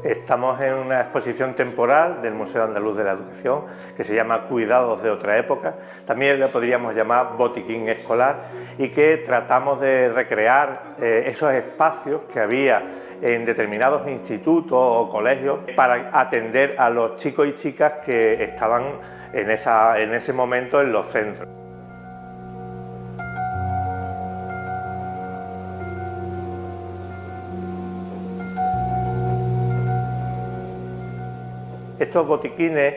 Estamos en una exposición temporal del Museo Andaluz de la Educación que se llama Cuidados de otra época, también le podríamos llamar Botiquín Escolar, y que tratamos de recrear esos espacios que había en determinados institutos o colegios para atender a los chicos y chicas que estaban en ese momento en los centros. Estos botiquines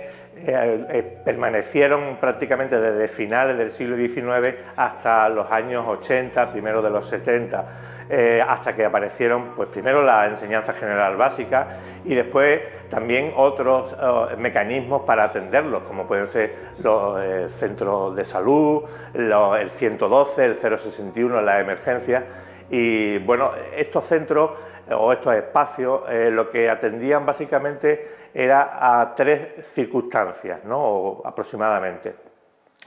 permanecieron prácticamente desde finales del siglo XIX hasta los años 80, primero de los 70, hasta que aparecieron pues primero la enseñanza general básica y después también otros mecanismos para atenderlos, como pueden ser los centros de salud, el 112, el 061, las emergencias. Y bueno, estos centros o estos espacios lo que atendían básicamente era a tres circunstancias, ¿no? O aproximadamente.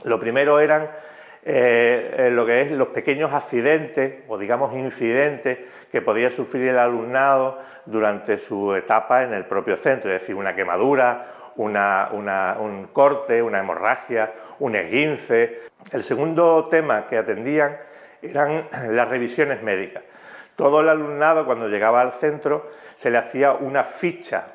Lo primero eran lo que es los pequeños accidentes o digamos incidentes que podía sufrir el alumnado durante su etapa en el propio centro, es decir, una quemadura, un corte, una hemorragia, un esguince. El segundo tema que atendían eran las revisiones médicas. Todo el alumnado cuando llegaba al centro se le hacía una ficha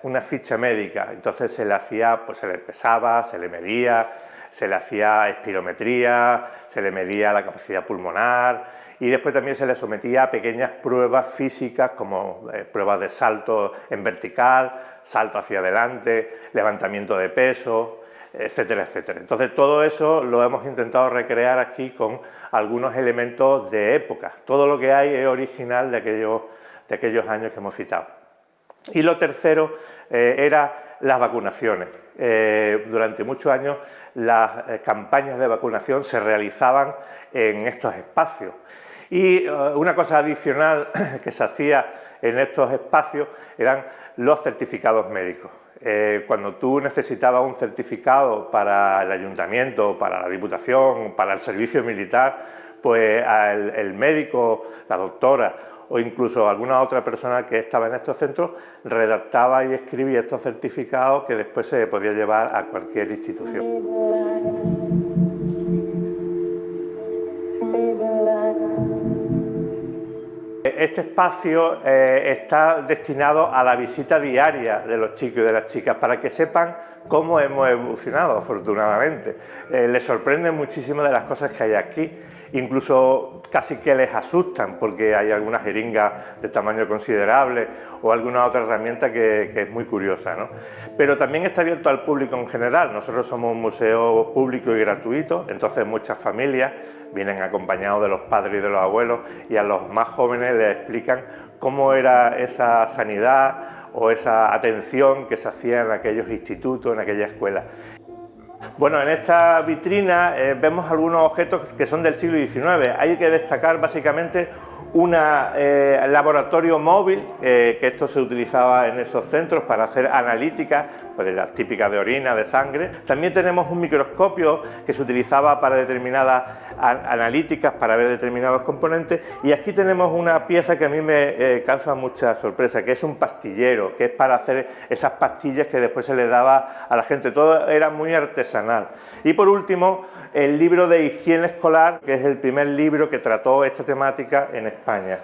médica, entonces se le hacía, pues se le pesaba, se le medía, se le hacía espirometría, se le medía la capacidad pulmonar y después también se le sometía a pequeñas pruebas físicas como pruebas de salto en vertical, salto hacia adelante, levantamiento de peso, etcétera, etcétera. Entonces todo eso lo hemos intentado recrear aquí con algunos elementos de época. Todo lo que hay es original de aquellos años que hemos citado. Y lo tercero era las vacunaciones. Durante muchos años las campañas de vacunación se realizaban en estos espacios. Y una cosa adicional que se hacía en estos espacios eran los certificados médicos. Cuando tú necesitabas un certificado para el ayuntamiento, para la diputación, para el servicio militar, pues el médico, la doctora o incluso alguna otra persona que estaba en estos centros redactaba y escribía estos certificados que después se podía llevar a cualquier institución. Este espacio está destinado a la visita diaria de los chicos y de las chicas para que sepan cómo hemos evolucionado, afortunadamente. Les sorprenden muchísimo de las cosas que hay aquí, incluso casi que les asustan porque hay algunas jeringas de tamaño considerable o alguna otra herramienta que es muy curiosa, ¿no? Pero también está abierto al público en general. Nosotros somos un museo público y gratuito, entonces muchas familias vienen acompañados de los padres y de los abuelos y a los más jóvenes les explican cómo era esa sanidad o esa atención que se hacía en aquellos institutos, en aquellas escuelas. Bueno, en esta vitrina vemos algunos objetos que son del siglo XIX. Hay que destacar básicamente un laboratorio móvil, que esto se utilizaba en esos centros para hacer analíticas, pues las típicas de orina, de sangre. También tenemos un microscopio que se utilizaba para determinadas analíticas, para ver determinados componentes. Y aquí tenemos una pieza que a mí me causa mucha sorpresa, que es un pastillero, que es para hacer esas pastillas que después se le daba a la gente. Todo era muy artesanal. Y por último, el libro de higiene escolar, que es el primer libro que trató esta temática en España.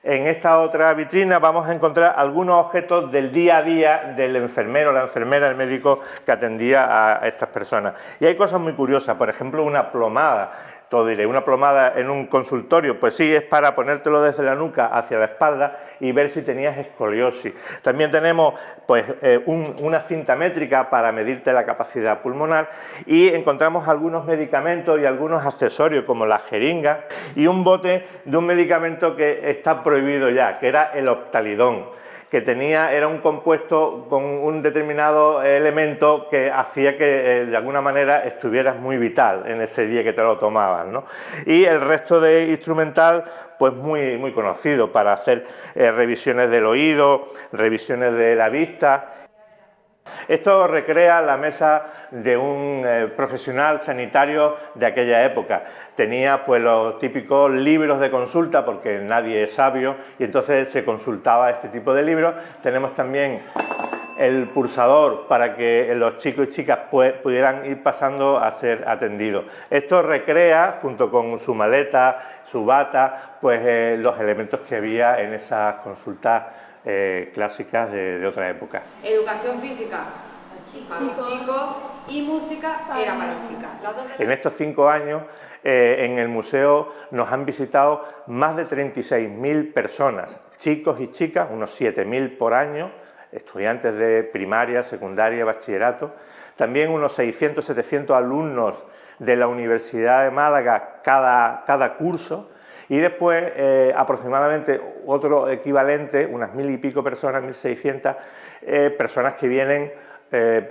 En esta otra vitrina vamos a encontrar algunos objetos del día a día del enfermero, la enfermera, el médico que atendía a estas personas. Y hay cosas muy curiosas, por ejemplo, una plomada. Todo diré, una plomada en un consultorio, pues sí, es para ponértelo desde la nuca hacia la espalda y ver si tenías escoliosis. También tenemos pues, una cinta métrica para medirte la capacidad pulmonar y encontramos algunos medicamentos y algunos accesorios como la jeringa y un bote de un medicamento que está prohibido ya, que era el Optalidón, que tenía, era un compuesto con un determinado elemento que hacía que de alguna manera estuvieras muy vital en ese día que te lo tomabas, ¿no? Y el resto de instrumental, pues muy conocido para hacer revisiones del oído, revisiones de la vista. Esto recrea la mesa de un profesional sanitario de aquella época. Tenía pues los típicos libros de consulta, porque nadie es sabio, y entonces se consultaba este tipo de libros. Tenemos también el pulsador para que los chicos y chicas pudieran ir pasando a ser atendidos. Esto recrea, junto con su maleta, su bata, pues los elementos que había en esas consultas clásicas de otra época. Educación física para los chicos y música era para las chicas. En estos 5 años en el museo nos han visitado más de 36.000 personas, chicos y chicas, unos 7.000 por año, estudiantes de primaria, secundaria, bachillerato, también unos 600, 700 alumnos de la Universidad de Málaga cada curso, y después aproximadamente otro equivalente, unas 1.000 y pico personas, 1.600 personas que vienen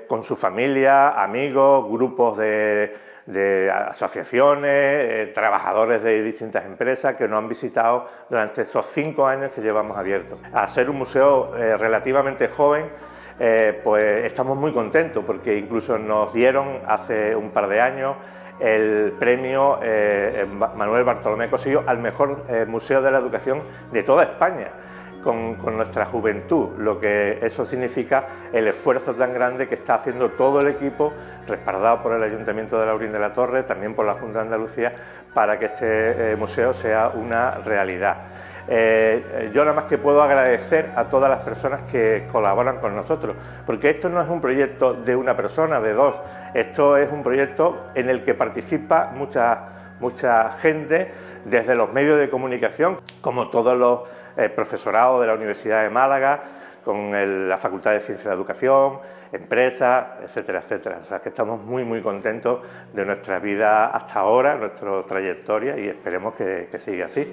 con su familia, amigos, grupos de asociaciones, trabajadores de distintas empresas que nos han visitado durante estos 5 años que llevamos abiertos. Al ser un museo relativamente joven, pues estamos muy contentos porque incluso nos dieron hace un par de años el premio Manuel Bartolomé Cosillo al mejor museo de la educación de toda España, con nuestra juventud, lo que eso significa el esfuerzo tan grande que está haciendo todo el equipo, respaldado por el Ayuntamiento de Laurín de la Torre, también por la Junta de Andalucía, para que este museo sea una realidad. Yo nada más que puedo agradecer a todas las personas que colaboran con nosotros, porque esto no es un proyecto de una persona, de dos, esto es un proyecto en el que participa mucha gente, desde los medios de comunicación, como todos los profesorados de la Universidad de Málaga, con la Facultad de Ciencias de la Educación, empresas, etcétera, etcétera. O sea que estamos muy contentos de nuestra vida hasta ahora, nuestra trayectoria, y esperemos que siga así.